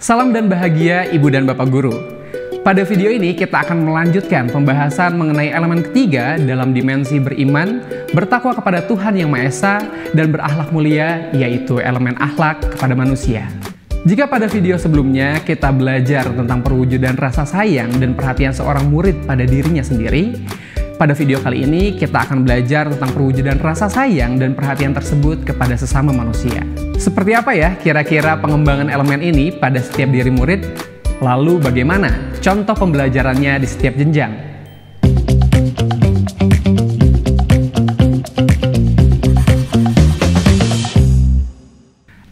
Salam dan bahagia Ibu dan Bapak Guru. Pada video ini kita akan melanjutkan pembahasan mengenai elemen ketiga dalam dimensi beriman, bertakwa kepada Tuhan Yang Maha Esa, dan berakhlak mulia, yaitu elemen akhlak kepada manusia. Jika pada video sebelumnya kita belajar tentang perwujudan rasa sayang dan perhatian seorang murid pada dirinya sendiri, pada video kali ini kita akan belajar tentang perwujudan rasa sayang dan perhatian tersebut kepada sesama manusia. Seperti apa ya kira-kira pengembangan elemen ini pada setiap diri murid? Lalu bagaimana contoh pembelajarannya di setiap jenjang?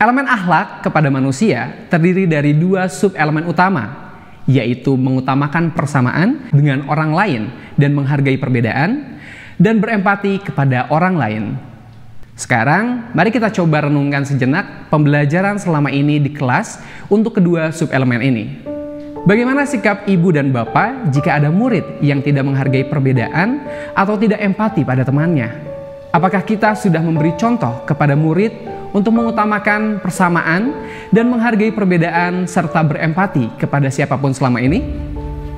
Elemen akhlak kepada manusia terdiri dari dua sub-elemen utama, yaitu mengutamakan persamaan dengan orang lain dan menghargai perbedaan, dan berempati kepada orang lain. Sekarang, mari kita coba renungkan sejenak pembelajaran selama ini di kelas untuk kedua sub-elemen ini. Bagaimana sikap ibu dan bapak jika ada murid yang tidak menghargai perbedaan atau tidak empati pada temannya? Apakah kita sudah memberi contoh kepada murid untuk mengutamakan persamaan dan menghargai perbedaan serta berempati kepada siapapun selama ini?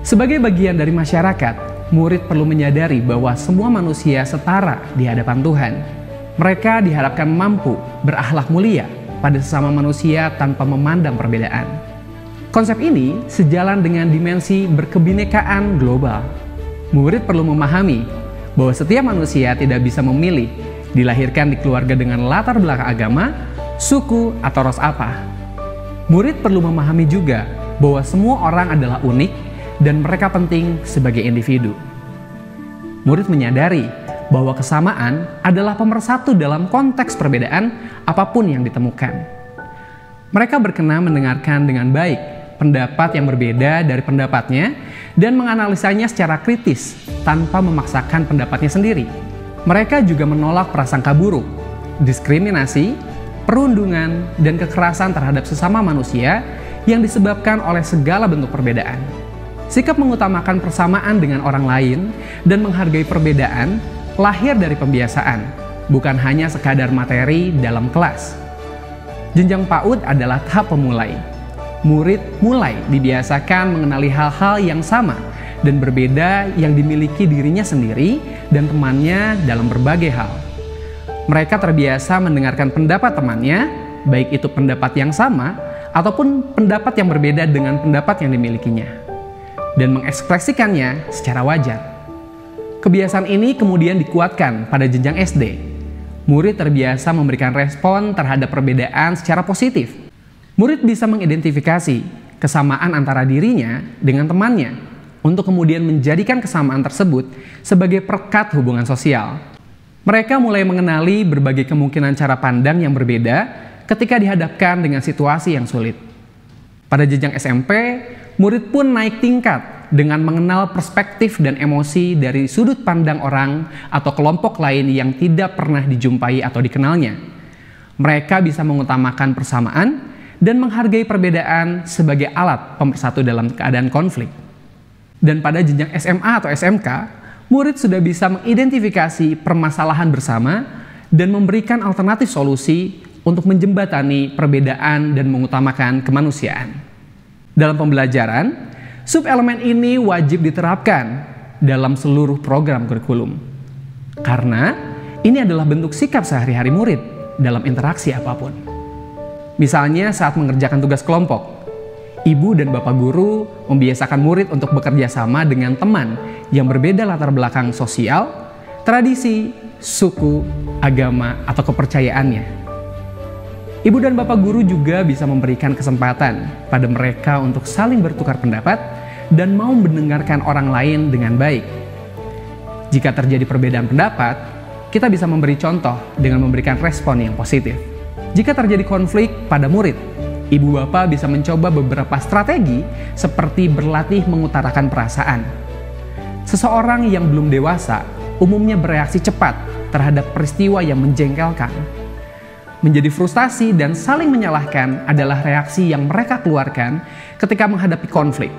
Sebagai bagian dari masyarakat, murid perlu menyadari bahwa semua manusia setara di hadapan Tuhan. Mereka diharapkan mampu berakhlak mulia pada sesama manusia tanpa memandang perbedaan. Konsep ini sejalan dengan dimensi berkebinekaan global. Murid perlu memahami bahwa setiap manusia tidak bisa memilih dilahirkan di keluarga dengan latar belakang agama, suku, atau ras apa. Murid perlu memahami juga bahwa semua orang adalah unik dan mereka penting sebagai individu. Murid menyadari bahwa kesamaan adalah pemersatu dalam konteks perbedaan apapun yang ditemukan. Mereka berkenan mendengarkan dengan baik pendapat yang berbeda dari pendapatnya dan menganalisanya secara kritis tanpa memaksakan pendapatnya sendiri. Mereka juga menolak prasangka buruk, diskriminasi, perundungan, dan kekerasan terhadap sesama manusia yang disebabkan oleh segala bentuk perbedaan. Sikap mengutamakan persamaan dengan orang lain dan menghargai perbedaan lahir dari pembiasaan, bukan hanya sekadar materi dalam kelas. Jenjang PAUD adalah tahap pemulai. Murid mulai dibiasakan mengenali hal-hal yang sama dan berbeda yang dimiliki dirinya sendiri dan temannya dalam berbagai hal. Mereka terbiasa mendengarkan pendapat temannya, baik itu pendapat yang sama ataupun pendapat yang berbeda dengan pendapat yang dimilikinya, dan mengekspresikannya secara wajar. Kebiasaan ini kemudian dikuatkan pada jenjang SD. Murid terbiasa memberikan respon terhadap perbedaan secara positif. Murid bisa mengidentifikasi kesamaan antara dirinya dengan temannya, untuk kemudian menjadikan kesamaan tersebut sebagai perekat hubungan sosial. Mereka mulai mengenali berbagai kemungkinan cara pandang yang berbeda ketika dihadapkan dengan situasi yang sulit. Pada jenjang SMP, murid pun naik tingkat dengan mengenal perspektif dan emosi dari sudut pandang orang atau kelompok lain yang tidak pernah dijumpai atau dikenalnya. Mereka bisa mengutamakan persamaan dan menghargai perbedaan sebagai alat pemersatu dalam keadaan konflik. Dan pada jenjang SMA atau SMK, murid sudah bisa mengidentifikasi permasalahan bersama dan memberikan alternatif solusi untuk menjembatani perbedaan dan mengutamakan kemanusiaan. Dalam pembelajaran, sub-elemen ini wajib diterapkan dalam seluruh program kurikulum. Karena ini adalah bentuk sikap sehari-hari murid dalam interaksi apapun. Misalnya saat mengerjakan tugas kelompok, ibu dan bapak guru membiasakan murid untuk bekerja sama dengan teman yang berbeda latar belakang sosial, tradisi, suku, agama, atau kepercayaannya. Ibu dan bapak guru juga bisa memberikan kesempatan pada mereka untuk saling bertukar pendapat dan mau mendengarkan orang lain dengan baik. Jika terjadi perbedaan pendapat, kita bisa memberi contoh dengan memberikan respon yang positif. Jika terjadi konflik pada murid, ibu bapak bisa mencoba beberapa strategi seperti berlatih mengutarakan perasaan. Seseorang yang belum dewasa umumnya bereaksi cepat terhadap peristiwa yang menjengkelkan. Menjadi frustasi dan saling menyalahkan adalah reaksi yang mereka keluarkan ketika menghadapi konflik.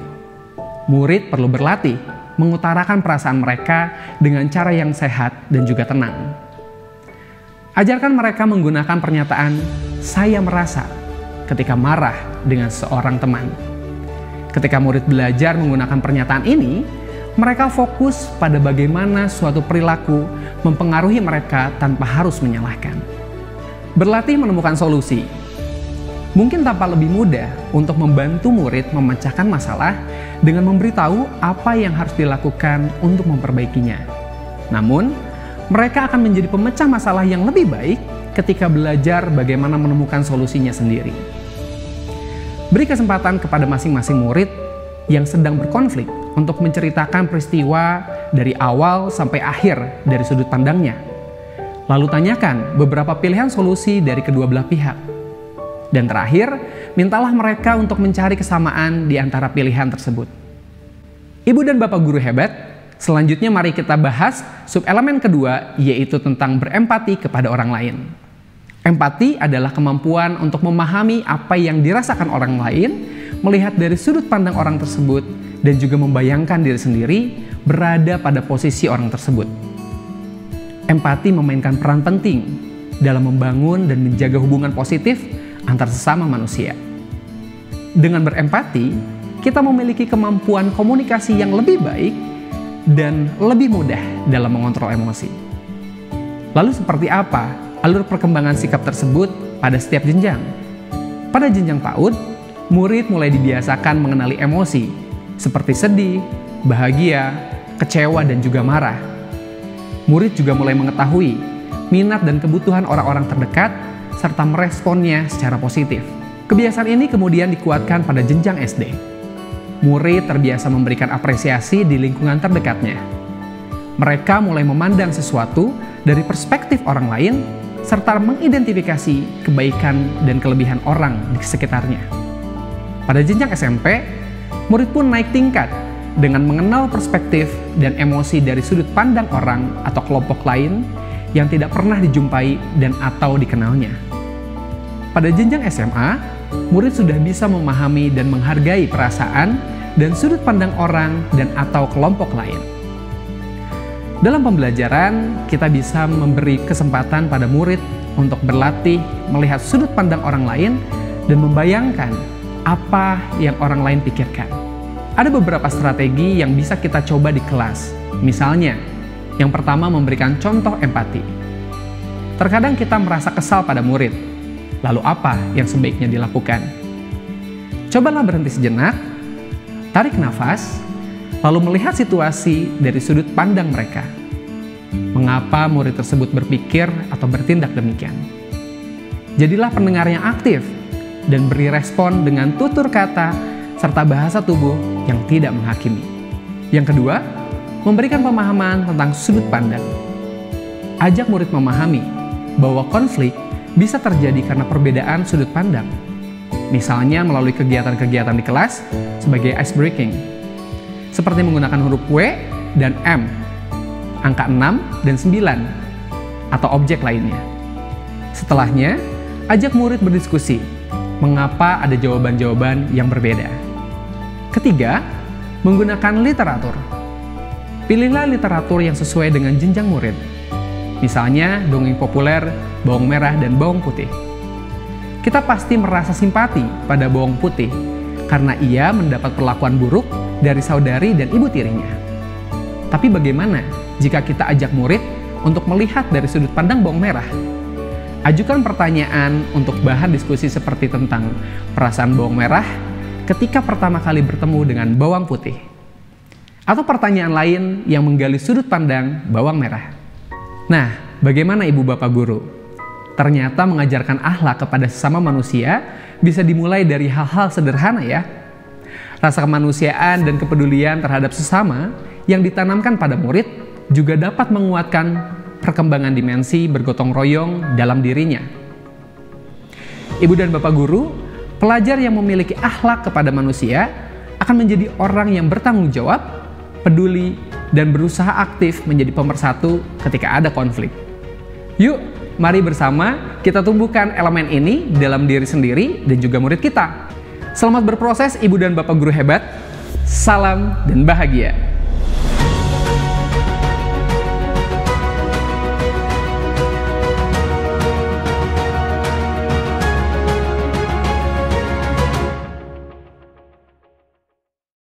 Murid perlu berlatih mengutarakan perasaan mereka dengan cara yang sehat dan juga tenang. Ajarkan mereka menggunakan pernyataan "saya merasa" ketika marah dengan seorang teman. Ketika murid belajar menggunakan pernyataan ini, mereka fokus pada bagaimana suatu perilaku mempengaruhi mereka tanpa harus menyalahkan. Berlatih menemukan solusi. Mungkin tampak lebih mudah untuk membantu murid memecahkan masalah dengan memberitahu apa yang harus dilakukan untuk memperbaikinya. Namun, mereka akan menjadi pemecah masalah yang lebih baik ketika belajar bagaimana menemukan solusinya sendiri. Beri kesempatan kepada masing-masing murid yang sedang berkonflik untuk menceritakan peristiwa dari awal sampai akhir dari sudut pandangnya. Lalu tanyakan beberapa pilihan solusi dari kedua belah pihak. Dan terakhir, mintalah mereka untuk mencari kesamaan di antara pilihan tersebut. Ibu dan Bapak guru hebat, selanjutnya mari kita bahas subelemen kedua, yaitu tentang berempati kepada orang lain. Empati adalah kemampuan untuk memahami apa yang dirasakan orang lain, melihat dari sudut pandang orang tersebut, dan juga membayangkan diri sendiri berada pada posisi orang tersebut. Empati memainkan peran penting dalam membangun dan menjaga hubungan positif antar sesama manusia. Dengan berempati, kita memiliki kemampuan komunikasi yang lebih baik dan lebih mudah dalam mengontrol emosi. Lalu seperti apa alur perkembangan sikap tersebut pada setiap jenjang? Pada jenjang PAUD, murid mulai dibiasakan mengenali emosi seperti sedih, bahagia, kecewa, dan juga marah. Murid juga mulai mengetahui minat dan kebutuhan orang-orang terdekat serta meresponnya secara positif. Kebiasaan ini kemudian dikuatkan pada jenjang SD. Murid terbiasa memberikan apresiasi di lingkungan terdekatnya. Mereka mulai memandang sesuatu dari perspektif orang lain serta mengidentifikasi kebaikan dan kelebihan orang di sekitarnya. Pada jenjang SMP, murid pun naik tingkat dengan mengenal perspektif dan emosi dari sudut pandang orang atau kelompok lain yang tidak pernah dijumpai dan atau dikenalnya. Pada jenjang SMA, murid sudah bisa memahami dan menghargai perasaan dan sudut pandang orang dan atau kelompok lain. Dalam pembelajaran, kita bisa memberi kesempatan pada murid untuk berlatih melihat sudut pandang orang lain dan membayangkan apa yang orang lain pikirkan. Ada beberapa strategi yang bisa kita coba di kelas. Misalnya, yang pertama memberikan contoh empati. Terkadang kita merasa kesal pada murid. Lalu apa yang sebaiknya dilakukan? Cobalah berhenti sejenak, tarik nafas, lalu melihat situasi dari sudut pandang mereka. Mengapa murid tersebut berpikir atau bertindak demikian? Jadilah pendengar yang aktif dan beri respon dengan tutur kata serta bahasa tubuh yang tidak menghakimi. Yang kedua, memberikan pemahaman tentang sudut pandang. Ajak murid memahami bahwa konflik bisa terjadi karena perbedaan sudut pandang. Misalnya melalui kegiatan-kegiatan di kelas sebagai ice breaking, seperti menggunakan huruf W dan M, angka 6 dan 9, atau objek lainnya. Setelahnya, ajak murid berdiskusi mengapa ada jawaban-jawaban yang berbeda. Ketiga, menggunakan literatur. Pilihlah literatur yang sesuai dengan jenjang murid. Misalnya dongeng populer, bawang merah, dan bawang putih. Kita pasti merasa simpati pada bawang putih karena ia mendapat perlakuan buruk dari saudari dan ibu tirinya. Tapi bagaimana jika kita ajak murid untuk melihat dari sudut pandang bawang merah? Ajukan pertanyaan untuk bahan diskusi seperti tentang perasaan bawang merah ketika pertama kali bertemu dengan bawang putih. Atau pertanyaan lain yang menggali sudut pandang bawang merah. Nah, bagaimana Ibu Bapak Guru? Ternyata mengajarkan akhlak kepada sesama manusia bisa dimulai dari hal-hal sederhana ya. Rasa kemanusiaan dan kepedulian terhadap sesama yang ditanamkan pada murid juga dapat menguatkan perkembangan dimensi bergotong royong dalam dirinya. Ibu dan Bapak Guru, pelajar yang memiliki akhlak kepada manusia akan menjadi orang yang bertanggung jawab, peduli, dan berusaha aktif menjadi pemersatu ketika ada konflik. Yuk, mari bersama kita tumbuhkan elemen ini dalam diri sendiri dan juga murid kita. Selamat berproses Ibu dan Bapak Guru hebat. Salam dan bahagia.